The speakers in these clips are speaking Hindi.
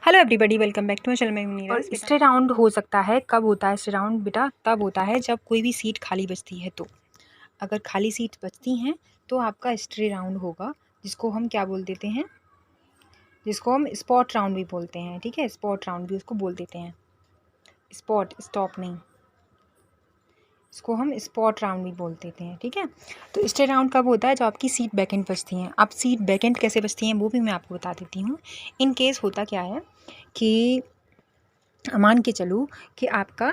Hello everybody, welcome back to my channel. मैं मीरा। और स्टे राउंड हो सकता है, कब होता है स्टे राउंड बेटा? तब होता है जब कोई भी सीट खाली बचती है। तो अगर खाली सीट बचती हैं तो आपका स्टे राउंड होगा, जिसको हम क्या बोल देते हैं, जिसको हम स्पॉट राउंड भी बोलते हैं। ठीक है, स्पॉट राउंड भी उसको बोल देते हैं। स्पॉट, स्टॉप नहीं, इसको हम स्पॉट राउंड भी बोल देते हैं। ठीक है, तो स्टे राउंड कब होता है? जब आपकी सीट वैकेंट बचती हैं। अब सीट वैकेंट कैसे बचती हैं वो भी मैं आपको बता देती हूँ। इन केस होता क्या है कि मान के चलो कि आपका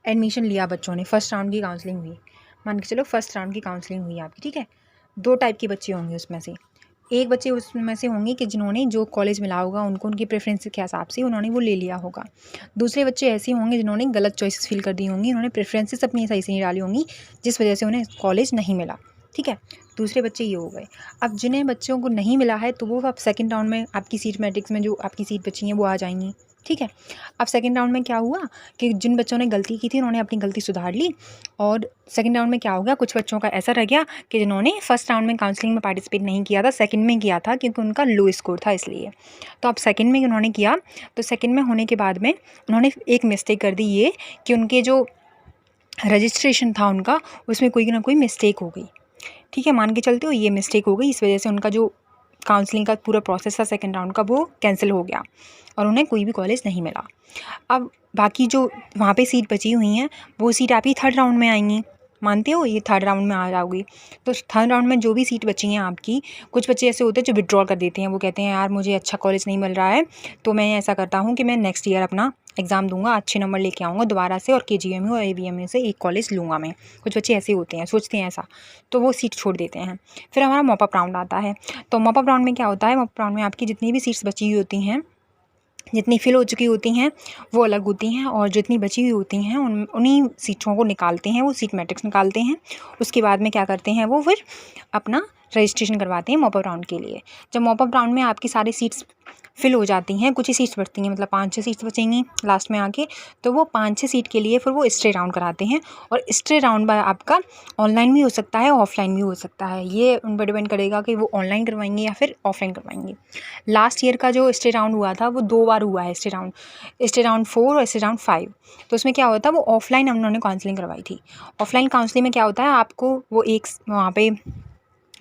एडमिशन लिया बच्चों ने, फर्स्ट राउंड की काउंसलिंग हुई, मान के चलो फर्स्ट राउंड की काउंसलिंग हुई आपकी। ठीक है, दो टाइप के बच्चे होंगे उसमें से। एक बच्चे उसमें से होंगे कि जिन्होंने जो कॉलेज मिला होगा उनको उनकी प्रेफरेंस के हिसाब से उन्होंने वो ले लिया होगा। दूसरे बच्चे ऐसे होंगे जिन्होंने गलत चॉइसेस फील कर दी होंगी, उन्होंने प्रेफरेंसेस अपनी सही से नहीं डाली होंगी, जिस वजह से उन्हें कॉलेज नहीं मिला। ठीक है, दूसरे बच्चे ये हो गए। अब जिन्हें बच्चों को नहीं मिला है तो वो अब सेकंड राउंड में आपकी सीट मैट्रिक्स में जो आपकी सीट बची हैं वो आ जाएंगी। ठीक है, अब सेकंड राउंड में क्या हुआ कि जिन बच्चों ने गलती की थी उन्होंने अपनी गलती सुधार ली, और सेकंड राउंड में क्या हो गया, कुछ बच्चों का ऐसा रह गया कि जिन्होंने फर्स्ट राउंड में काउंसलिंग में पार्टिसिपेट नहीं किया था, सेकंड में किया था क्योंकि उनका लो स्कोर था इसलिए। तो अब सेकंड में उन्होंने किया, तो सेकंड में होने के बाद में उन्होंने एक मिस्टेक कर दी, ये कि उनके जो रजिस्ट्रेशन था उनका, उसमें कोई ना कोई मिस्टेक हो गई। ठीक है, मान के चलते हो ये मिस्टेक हो गई, इस वजह से उनका जो काउंसलिंग का पूरा प्रोसेस था सेकंड राउंड का वो कैंसिल हो गया और उन्हें कोई भी कॉलेज नहीं मिला। अब बाकी जो वहाँ पे सीट बची हुई हैं वो सीट आपकी थर्ड राउंड में आएंगी। मानते हो, ये थर्ड राउंड में आ जाओगी। तो थर्ड राउंड में जो भी सीट बची हैं आपकी, कुछ बच्चे ऐसे होते हैं जो विड्रॉल कर देते हैं। वो कहते हैं यार मुझे अच्छा कॉलेज नहीं मिल रहा है, तो मैं ऐसा करता हूँ कि मैं नेक्स्ट ईयर अपना एग्ज़ाम दूंगा, अच्छे नंबर लेके आऊँगा दोबारा से, और KGM और ABM से एक कॉलेज लूँगा मैं। कुछ बच्चे ऐसे होते हैं, सोचते हैं ऐसा, तो वो सीट छोड़ देते हैं। फिर हमारा मॉपअप राउंड आता है। तो मॉपअप राउंड में क्या होता है, मॉपअप राउंड में आपकी जितनी भी सीट्स बची हुई होती हैं, जितनी फिल हो चुकी होती हैं वो अलग होती हैं, और जितनी बची हुई होती हैं उन्हीं सीटों को निकालते हैं, वो सीट मैट्रिक्स निकालते हैं। उसके बाद में क्या करते हैं, वो फिर अपना रजिस्ट्रेशन करवाते हैं मॉपअप राउंड के लिए। जब मॉपअप राउंड में आपकी सारी सीट्स फिल हो जाती हैं, कुछ ही सीट्स बचती हैं, मतलब 5-6 सीट्स बचेंगी लास्ट में आके, तो वो 5-6 सीट के लिए फिर वो स्टे राउंड कराते हैं। और स्टे राउंड आपका ऑनलाइन भी हो सकता है, ऑफलाइन भी हो सकता है। ये उन पर डिपेंड करेगा कि वो ऑनलाइन करवाएंगे या फिर ऑफलाइन करवाएंगे। लास्ट ईयर का जो स्टे राउंड हुआ था वो 2 बार हुआ है, स्टे राउंड 4 और स्टे राउंड 5। तो उसमें क्या होता है, वो ऑफलाइन उन्होंने काउंसलिंग करवाई थी। ऑफलाइन काउंसलिंग में क्या होता है, आपको वो एक वहाँ पे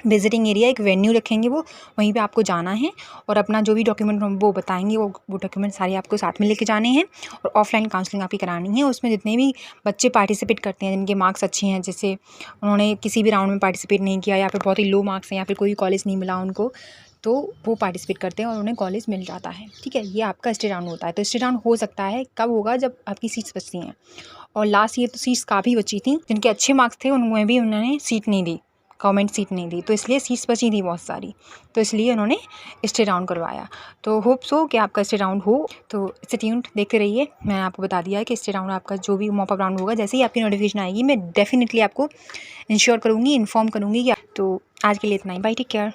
विजिटिंग एरिया, एक वेन्यू रखेंगे, वो वहीं पे आपको जाना है और अपना जो भी डॉक्यूमेंट वो बताएंगे, वो डॉक्यूमेंट सारे आपको साथ में लेके जाने हैं, और ऑफलाइन काउंसलिंग आपकी करानी है। उसमें जितने भी बच्चे पार्टिसिपेट करते हैं, जिनके मार्क्स अच्छे हैं, जैसे उन्होंने किसी भी राउंड में पार्टिसिपेट नहीं किया या फिर बहुत ही लो मार्क्स हैं या फिर कोई कॉलेज नहीं मिला उनको, तो वो पार्टिसिपेट करते हैं और उन्हें कॉलेज मिल जाता है। ठीक है, ये आपका स्टे राउंड होता है। तो स्टे राउंड हो सकता है कब होगा, जब आपकी सीट्स बचती हैं। और लास्ट ईयर तो सीट्स काफ़ी बची थी, जिनके अच्छे मार्क्स थे उनमें भी उन्होंने सीट नहीं दी, गवर्नमेंट सीट नहीं दी, तो इसलिए सीट्स बची थी बहुत सारी, तो इसलिए उन्होंने स्टे राउंड करवाया। तो होप सो कि आपका स्टे राउंड हो। तो स्टे ट्यून्ड, देखते रहिए। मैंने आपको बता दिया है कि स्टे राउंड आपका जो भी मॉपअप राउंड होगा, जैसे ही आपकी नोटिफिकेशन आएगी मैं डेफिनेटली आपको इंश्योर करूँगी, इन्फॉर्म करूँगी। तो आज के लिए इतना ही, बाय, टेक केयर।